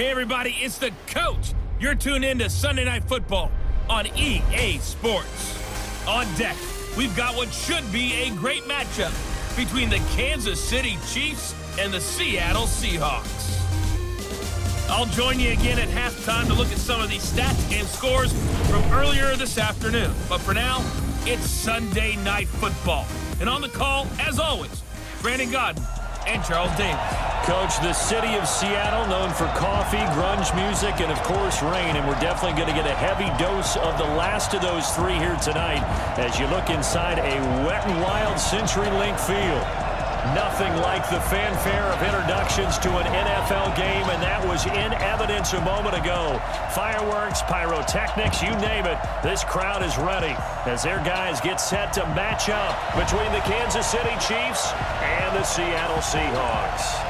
Hey everybody, it's the coach. You're tuned in to Sunday Night Football on EA Sports. On deck, we've got what should be a great matchup between the Kansas City Chiefs and the Seattle Seahawks. I'll join you again at halftime to look at some of these stats and scores from earlier this afternoon. But for now, it's Sunday Night Football. And on the call, as always, Brandon Godden and Charles Davis. Coach, the city of Seattle known for coffee, grunge music, and, of course, rain. And we're definitely going to get a heavy dose of the last of those three here tonight as you look inside a wet and wild CenturyLink field. Nothing like the fanfare of introductions to an NFL game, and that was in evidence a moment ago. Fireworks, pyrotechnics, you name it. This crowd is ready as their guys get set to match up between the Kansas City Chiefs and the Seattle Seahawks.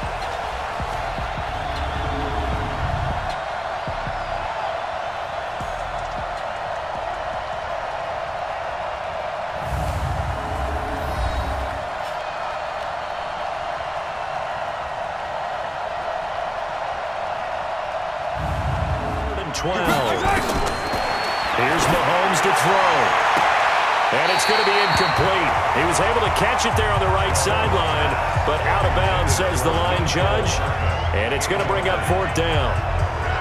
Here's Mahomes to throw. And it's going to be incomplete. He was able to catch it there on the right sideline, but out of bounds, says the line judge. And it's going to bring up fourth down.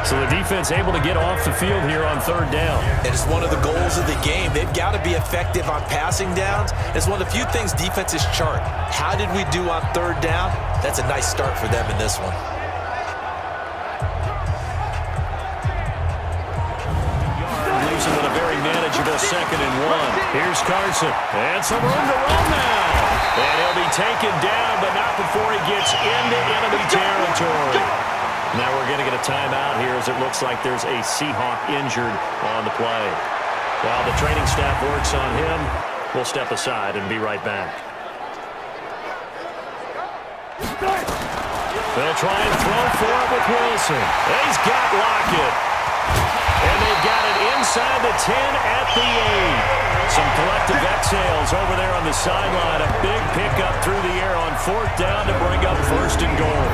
So the defense able to get off the field here on third down. And it's one of the goals of the game. They've got to be effective on passing downs. It's one of the few things defenses chart. How did we do on third down? That's a nice start for them in this one. With a very manageable 2nd and 1. Here's Carson. And some room to run now. And he'll be taken down, but not before he gets into enemy territory. Now we're going to get a timeout here as it looks like there's a Seahawk injured on the play. While the training staff works on him, we'll step aside and be right back. They'll try and throw for it with Wilson. He's got Lockett. And they've got it inside the 10 at the 8. Some collective exhales over there on the sideline. A big pickup through the air on fourth down to bring up 1st and goal.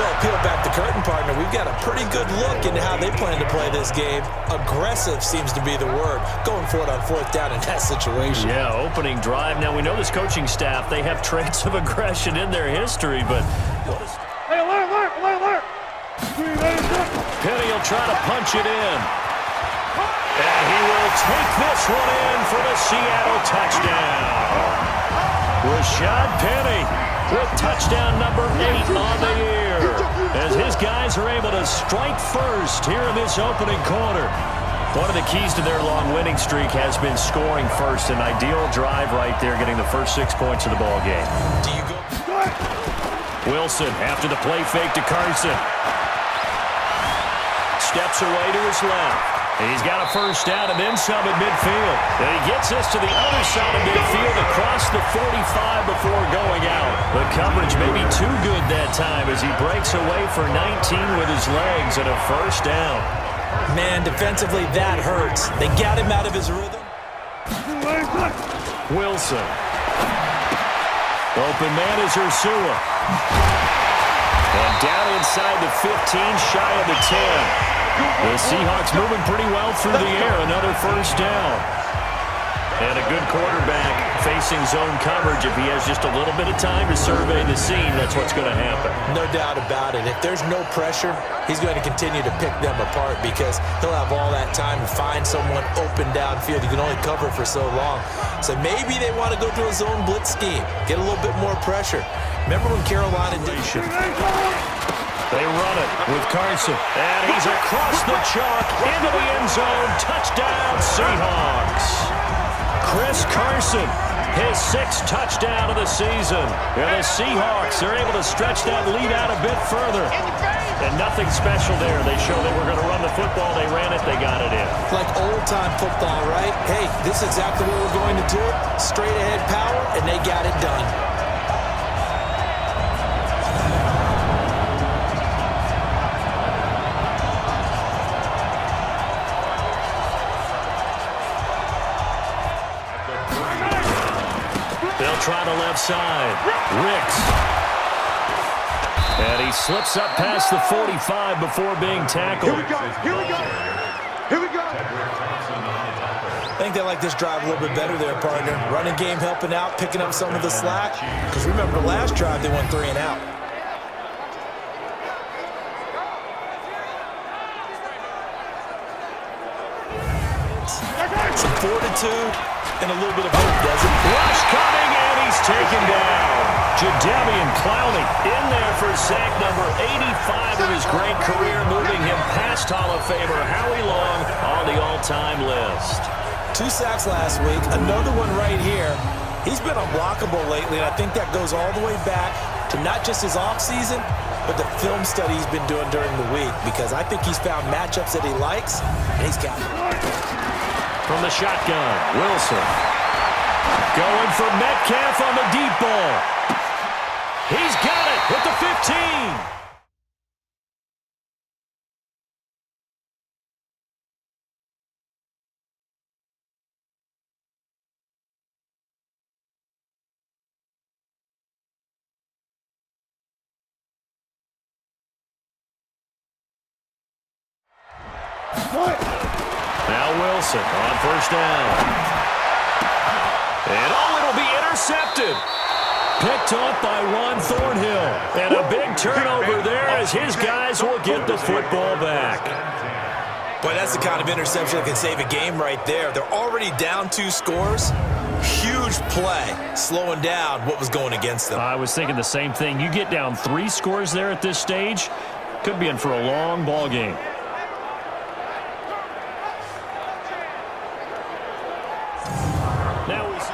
Well, peel back the curtain, partner. We've got a pretty good look into how they plan to play this game. Aggressive seems to be the word. Going for it on fourth down in that situation. Yeah, opening drive. Now, we know this coaching staff, they have traits of aggression in their history, but... Hey, alert! Penny will try to punch it in. And he will take this one in for the Seattle touchdown. Rashad Penny with touchdown number 8 on the year as his guys are able to strike first here in this opening quarter. One of the keys to their long winning streak has been scoring first. An ideal drive right there, getting the first 6 points of the ball game. Do you go? Wilson after the play fake to Carson. Steps away to his left. He's got a first down and then some at midfield. And he gets us to the other side of midfield across the 45 before going out. The coverage may be too good that time as he breaks away for 19 with his legs and a first down. Man, defensively, that hurts. They got him out of his rhythm. Wilson. Open man is Ursua. And down inside the 15, shy of the 10. The Seahawks moving pretty well through the air. Another first down. And a good quarterback facing zone coverage. If he has just a little bit of time to survey the scene, that's what's going to happen. No doubt about it. If there's no pressure, he's going to continue to pick them apart because he'll have all that time to find someone open downfield. He can only cover for so long. So maybe they want to go to a zone blitz scheme, get a little bit more pressure. Remember when Carolina did? They run it with Carson. And he's across the chalk into the end zone. Touchdown, Seahawks. Chris Carson, his 6th touchdown of the season. And the Seahawks are able to stretch that lead out a bit further. And nothing special there. They showed they were going to run the football. They ran it. They got it in. Like old-time football, right? Hey, this is exactly what we're going to do it. Straight ahead power, and they got it done. They'll try the left side. Ricks. And he slips up past the 45 before being tackled. Here we go. Here we go. Here we go. I think they like this drive a little bit better there, partner. Running game helping out, picking up some of the slack. Because remember, the last drive, they went 3 and out. Some fortitude and a little bit of hope, does it? Rush coming, and he's taken down. Jadeveon Clowney in there for sack number 85 of his great career, moving him past Hall of Famer Howie Long on the all-time list. 2 sacks last week, another one right here. He's been unblockable lately, and I think that goes all the way back to not just his offseason, but the film study he's been doing during the week, because I think he's found matchups that he likes, and he's got them. From the shotgun, Wilson. Going for Metcalf on the deep ball. He's got it at the 15. Now Wilson on first down. And it'll be intercepted. Picked off by Ron Thornhill. And a big turnover there as his guys will get the football back. Boy, that's the kind of interception that can save a game right there. They're already down 2 scores. Huge play, slowing down what was going against them. I was thinking the same thing. You get down 3 scores there at this stage, could be in for a long ball game.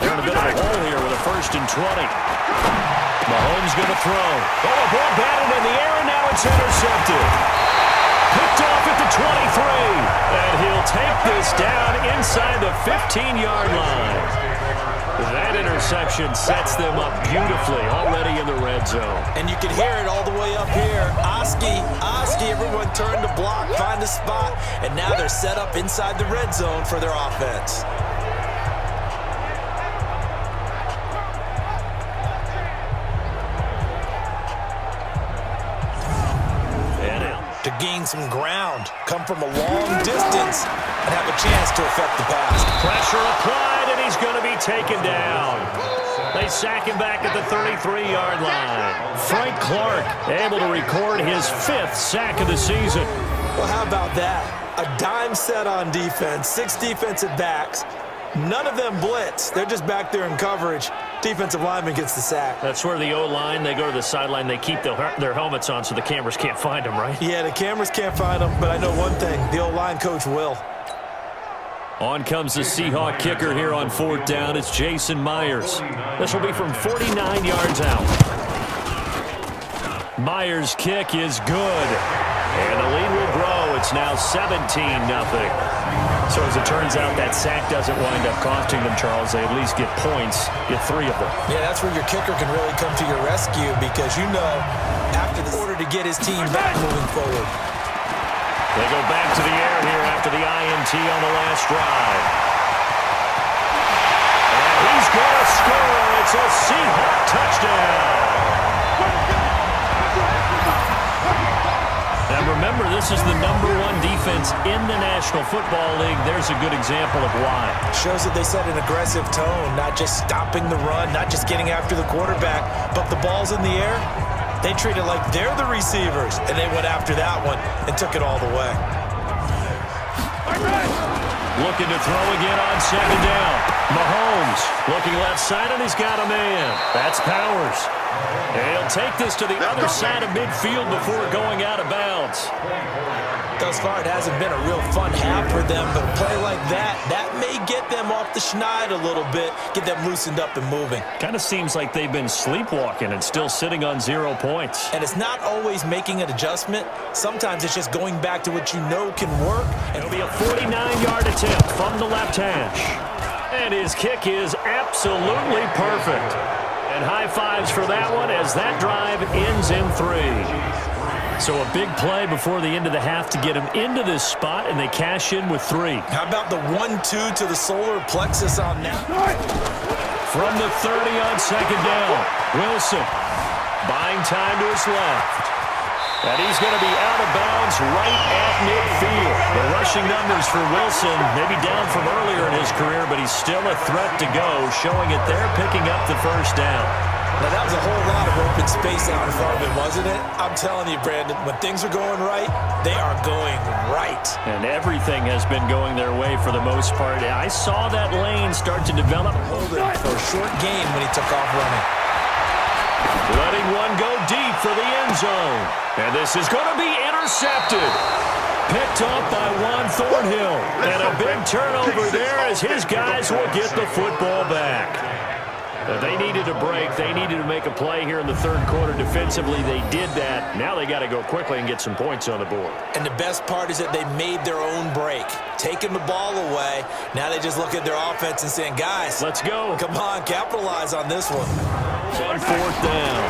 They're in a bit of a hole here with a 1st and 20. Mahomes going to throw. Oh, a ball batted in the air, and now it's intercepted. Picked off at the 23. And he'll take this down inside the 15-yard line. That interception sets them up beautifully already in the red zone. And you can hear it all the way up here. Oski, everyone turned to block, find a spot, and now they're set up inside the red zone for their offense. To gain some ground, come from a long distance, and have a chance to affect the pass. Pressure applied, and he's going to be taken down. They sack him back at the 33-yard line. Frank Clark able to record his 5th sack of the season. Well, how about that? A dime set on defense, 6 defensive backs. None of them blitz. They're just back there in coverage. Defensive lineman gets the sack. That's where the O-line, they go to the sideline, they keep their helmets on so the cameras can't find them, right? Yeah, the cameras can't find them, but I know one thing. The O-line coach will. On comes the Seahawk kicker here on 4th down. It's Jason Myers. This will be from 49 yards out. Myers' kick is good. And the lead will grow. It's now 17-0. So as it turns out, that sack doesn't wind up costing them, Charles. They at least get points, get 3 of them. Yeah, that's where your kicker can really come to your rescue because you know after the order to get his team back moving forward. They go back to the air here after the INT on the last drive. And he's going to score. It's a Seahawk touchdown. And remember, this is the #1 defense in the National Football League. There's a good example of why. Shows that they set an aggressive tone, not just stopping the run, not just getting after the quarterback, but the ball's in the air. They treat it like they're the receivers, and they went after that one and took it all the way. Looking to throw again on 2nd down. Mahomes looking left side, and he's got a man. That's Powers. And he'll take this to the other side of midfield before going out of bounds. Thus far, it hasn't been a real fun half for them, but a play like that may get them off the schneid a little bit, get them loosened up and moving. Kind of seems like they've been sleepwalking and still sitting on 0 points. And it's not always making an adjustment. Sometimes it's just going back to what you know can work. It'll be a 49-yard attempt from the left hash. And his kick is absolutely perfect. And high fives for that one as that drive ends in 3. So a big play before the end of the half to get him into this spot, and they cash in with 3. How about the 1-2 to the solar plexus on that? From the 30 on 2nd down, Wilson buying time to his left. And he's going to be out of bounds right at midfield. The rushing numbers for Wilson, maybe down from earlier in his career, but he's still a threat to go, showing it there, picking up the first down. Now, that was a whole lot of open space out in front of him, wasn't it? I'm telling you, Brandon, when things are going right, they are going right. And everything has been going their way for the most part. I saw that lane start to develop. Hold it for a short gain when he took off running. Letting one go deep for the end zone. And this is going to be intercepted. Picked up by Juan Thornhill. And a big turnover there as his guys will get the football back. They needed a break. They needed to make a play here in the third quarter defensively. They did that. Now they got to go quickly and get some points on the board. And the best part is that they made their own break. Taking the ball away. Now they just look at their offense and saying, guys, let's go. Come on, capitalize on this one. On fourth down.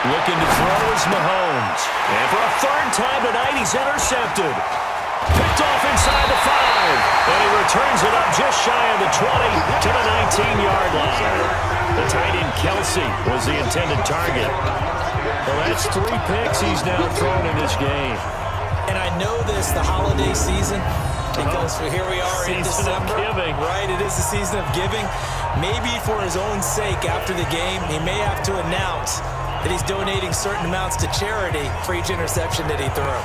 Looking to throw is Mahomes. And for a third time tonight, he's intercepted. Picked off inside the 5. And he returns it up just shy of the 20 to the 19-yard line. The tight end Kelsey was the intended target. Well, that's 3 picks he's now thrown in this game. And I know this, the holiday season, because here we are in December. Season of giving. Right, it is the season of giving. Maybe for his own sake after the game, he may have to announce that he's donating certain amounts to charity for each interception that he threw.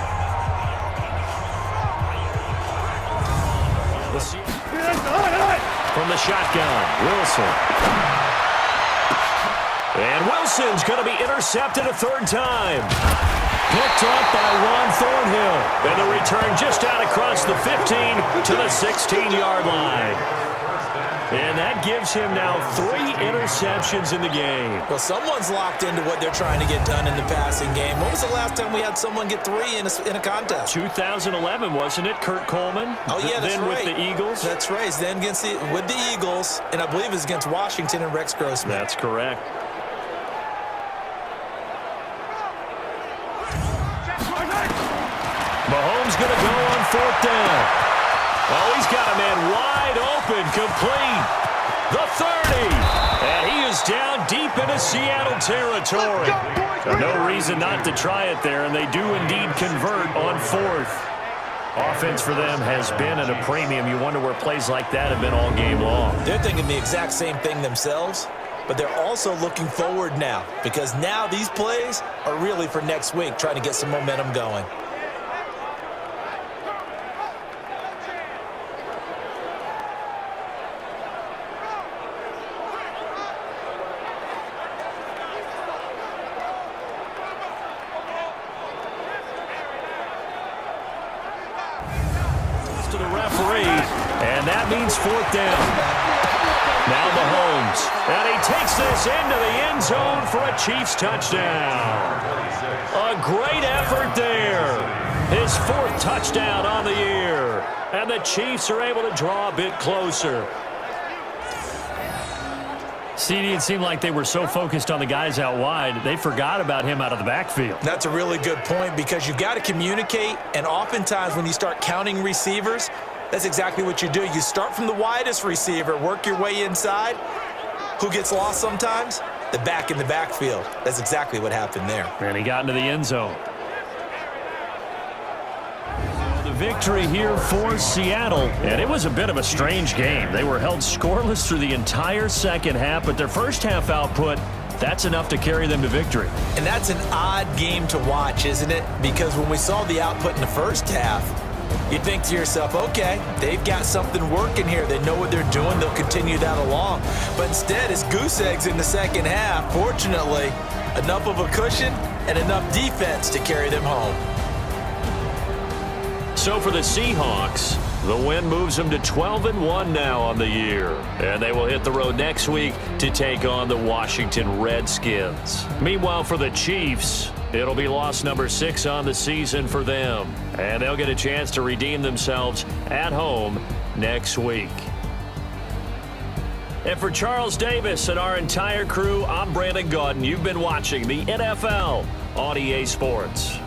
From the shotgun, Wilson. And Wilson's going to be intercepted a third time. Picked up by Juan Thornhill. And the return just out across the 15 to the 16-yard line. And that gives him now 3 interceptions in the game. Well, someone's locked into what they're trying to get done in the passing game. When was the last time we had someone get 3 in a contest? 2011, wasn't it? Kurt Coleman? Oh, yeah, that's then right. With the Eagles? That's right. Then with the Eagles, and I believe it was against Washington and Rex Grossman. That's correct. Mahomes going to go on fourth down. Oh, he's got a man wide open, complete. The 30. And he is down deep into Seattle territory. No reason not to try it there, and they do indeed convert on fourth. Offense for them has been at a premium. You wonder where plays like that have been all game long. They're thinking the exact same thing themselves, but they're also looking forward now because now these plays are really for next week, trying to get some momentum going. To the referee, and that means fourth down. Now Mahomes, and he takes this into the end zone for a Chiefs touchdown. A great effort there. His 4th touchdown on the year, and the Chiefs are able to draw a bit closer. CD, it seemed like they were so focused on the guys out wide, they forgot about him out of the backfield. That's a really good point because you've got to communicate, and oftentimes when you start counting receivers, that's exactly what you do. You start from the widest receiver, work your way inside. Who gets lost sometimes? The back in the backfield. That's exactly what happened there. And he got into the end zone. Victory here for Seattle, and it was a bit of a strange game. They were held scoreless through the entire second half, but their first half output, that's enough to carry them to victory. And that's an odd game to watch, isn't it? Because when we saw the output in the first half, you think to yourself, okay, they've got something working here. They know what they're doing. They'll continue that along. But instead, it's goose eggs in the second half. Fortunately, enough of a cushion and enough defense to carry them home. So for the Seahawks, the win moves them to 12-1 now on the year. And they will hit the road next week to take on the Washington Redskins. Meanwhile, for the Chiefs, it'll be loss number 6 on the season for them. And they'll get a chance to redeem themselves at home next week. And for Charles Davis and our entire crew, I'm Brandon Gaudin. You've been watching the NFL on EA Sports.